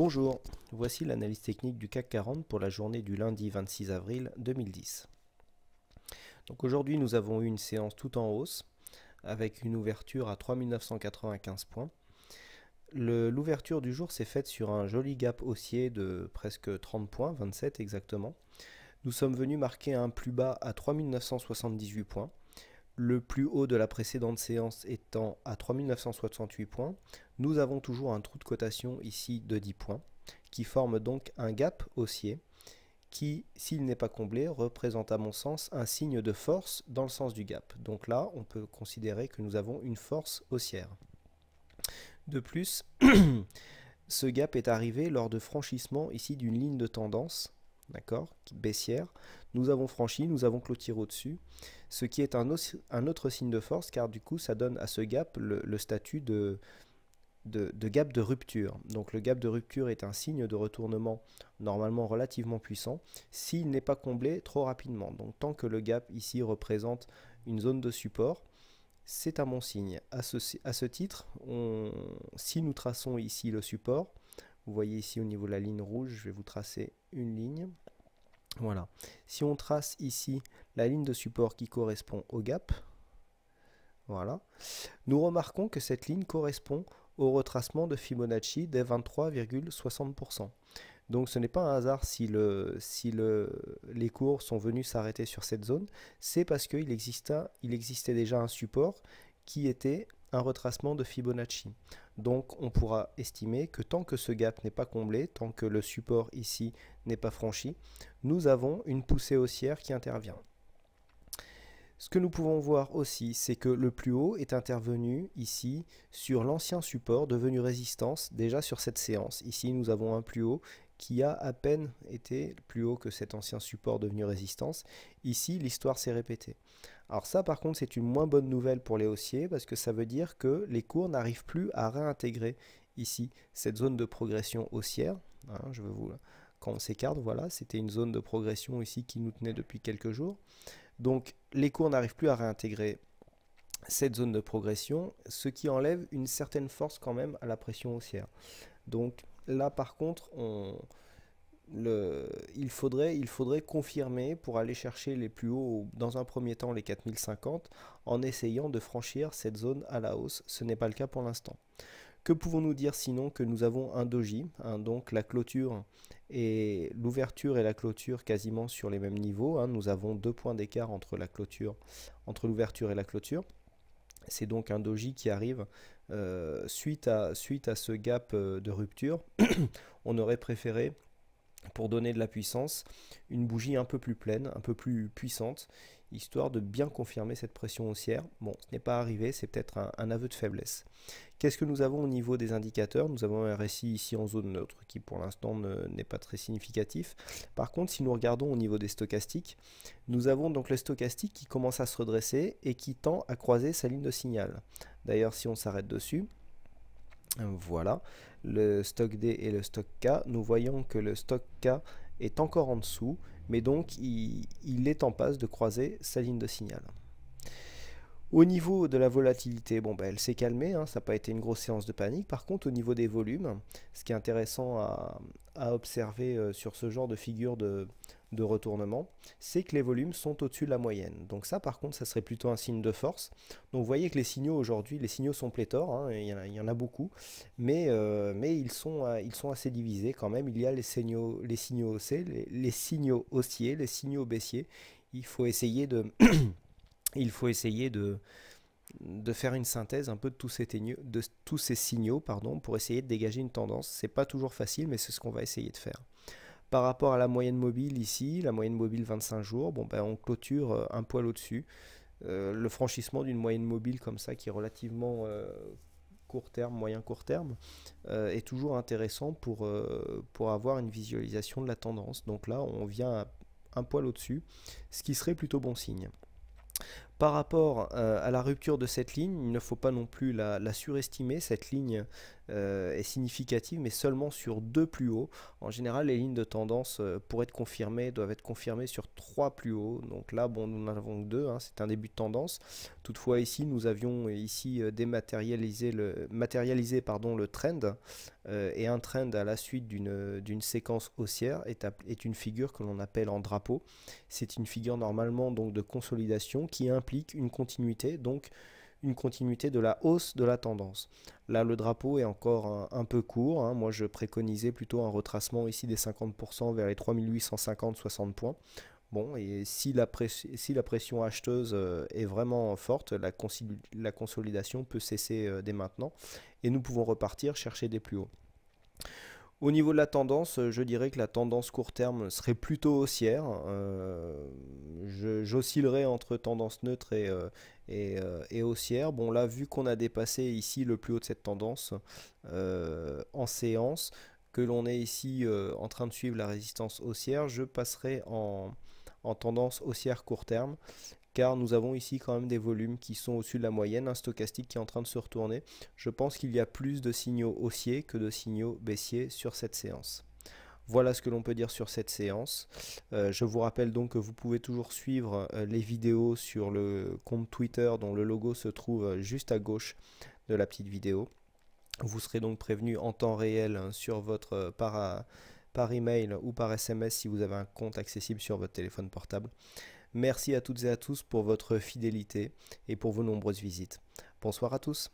Bonjour, voici l'analyse technique du CAC 40 pour la journée du lundi 26 avril 2010. Donc aujourd'hui nous avons eu une séance tout en hausse avec une ouverture à 3995 points. L'ouverture du jour s'est faite sur un joli gap haussier de presque 30 points, 27 exactement. Nous sommes venus marquer un plus bas à 3978 points. Le plus haut de la précédente séance étant à 3968 points, nous avons toujours un trou de cotation ici de 10 points, qui forme donc un gap haussier, qui, s'il n'est pas comblé, représente à mon sens un signe de force dans le sens du gap. Donc là, on peut considérer que nous avons une force haussière. De plus, ce gap est arrivé lors de franchissement ici d'une ligne de tendance, d'accord, baissière. Nous avons franchi, nous avons clôturé au-dessus, ce qui est un autre signe de force, car du coup ça donne à ce gap le statut de gap de rupture. Donc le gap de rupture est un signe de retournement normalement relativement puissant s'il n'est pas comblé trop rapidement. Donc tant que le gap ici représente une zone de support, c'est un bon signe. À ce titre, si nous traçons ici le support, vous voyez ici au niveau de la ligne rouge, je vais vous tracer une ligne. Voilà. Si on trace ici la ligne de support qui correspond au gap, voilà, nous remarquons que cette ligne correspond au retracement de Fibonacci des 23,60%. Donc ce n'est pas un hasard si les cours sont venus s'arrêter sur cette zone, c'est parce qu'il existait déjà un support qui était un retracement de Fibonacci. Donc on pourra estimer que tant que ce gap n'est pas comblé, tant que le support ici n'est pas franchi, nous avons une poussée haussière qui intervient. Ce que nous pouvons voir aussi, c'est que le plus haut est intervenu ici sur l'ancien support devenu résistance déjà sur cette séance. Ici nous avons un plus haut qui a à peine été plus haut que cet ancien support devenu résistance. Ici l'histoire s'est répétée. Alors ça par contre c'est une moins bonne nouvelle pour les haussiers parce que ça veut dire que les cours n'arrivent plus à réintégrer ici cette zone de progression haussière. Hein, quand on s'écarte, voilà, c'était une zone de progression ici qui nous tenait depuis quelques jours. Donc les cours n'arrivent plus à réintégrer cette zone de progression, ce qui enlève une certaine force quand même à la pression haussière. Donc là par contre, il faudrait confirmer pour aller chercher les plus hauts, dans un premier temps les 4050, en essayant de franchir cette zone à la hausse. Ce n'est pas le cas pour l'instant. Que pouvons-nous dire sinon que nous avons un doji, hein, donc la clôture et l'ouverture et la clôture quasiment sur les mêmes niveaux. Hein, nous avons 2 points d'écart entre l'ouverture et la clôture. C'est donc un doji qui arrive suite à ce gap de rupture. On aurait préféré, pour donner de la puissance, une bougie un peu plus pleine, un peu plus puissante, histoire de bien confirmer cette pression haussière. Bon, ce n'est pas arrivé, c'est peut-être un aveu de faiblesse. Qu'est-ce que nous avons au niveau des indicateurs? Nous avons un RSI ici en zone neutre, qui pour l'instant n'est pas très significatif. Par contre, si nous regardons au niveau des stochastiques, nous avons donc le stochastique qui commence à se redresser et qui tend à croiser sa ligne de signal. D'ailleurs, si on s'arrête dessus, voilà, le stock D et le stock K, nous voyons que le stock K est encore en dessous, mais donc il est en passe de croiser sa ligne de signal. Au niveau de la volatilité, bon, elle s'est calmée, hein, ça n'a pas été une grosse séance de panique. Par contre, au niveau des volumes, ce qui est intéressant à observer sur ce genre de figure de retournement, c'est que les volumes sont au-dessus de la moyenne. Donc ça, par contre, ça serait plutôt un signe de force. Donc vous voyez que les signaux aujourd'hui, les signaux sont pléthores, hein, il y en a beaucoup, mais ils sont assez divisés quand même. Il y a les signaux haussiers, les signaux baissiers. Il faut essayer de... Il faut essayer de faire une synthèse un peu de tous ces signaux pour essayer de dégager une tendance. C'est pas toujours facile, mais c'est ce qu'on va essayer de faire. Par rapport à la moyenne mobile ici, la moyenne mobile 25 jours, on clôture un poil au-dessus. Le franchissement d'une moyenne mobile comme ça, qui est relativement court terme, moyen court terme, est toujours intéressant pour avoir une visualisation de la tendance. Donc là, on vient un poil au-dessus, ce qui serait plutôt bon signe. Par rapport à la rupture de cette ligne, il ne faut pas non plus la surestimer, cette ligne est significative, mais seulement sur 2 plus hauts. En général, les lignes de tendance, pour être confirmées, doivent être confirmées sur 3 plus hauts. Donc là, bon, nous n'en avons que 2, hein, c'est un début de tendance. Toutefois, ici, nous avions ici dématérialisé matérialisé le trend. Et un trend à la suite d'une séquence haussière est une figure que l'on appelle en drapeau. C'est une figure normalement donc de consolidation qui implique une continuité, donc une continuité de la hausse de la tendance. Là, le drapeau est encore un peu court, hein. Moi, je préconisais plutôt un retracement ici des 50% vers les 3850-60 points. Bon, et si la pression acheteuse est vraiment forte, la consolidation peut cesser dès maintenant et nous pouvons repartir chercher des plus hauts. Au niveau de la tendance, je dirais que la tendance court terme serait plutôt haussière. J'oscillerais entre tendance neutre et haussière. Bon là, vu qu'on a dépassé ici le plus haut de cette tendance en séance, que l'on est ici en train de suivre la résistance haussière, je passerai en tendance haussière court terme, car nous avons ici quand même des volumes qui sont au-dessus de la moyenne, un stochastique qui est en train de se retourner. Je pense qu'il y a plus de signaux haussiers que de signaux baissiers sur cette séance. Voilà ce que l'on peut dire sur cette séance. Je vous rappelle donc que vous pouvez toujours suivre les vidéos sur le compte Twitter dont le logo se trouve juste à gauche de la petite vidéo. Vous serez donc prévenu en temps réel sur votre par email ou par SMS si vous avez un compte accessible sur votre téléphone portable. Merci à toutes et à tous pour votre fidélité et pour vos nombreuses visites. Bonsoir à tous.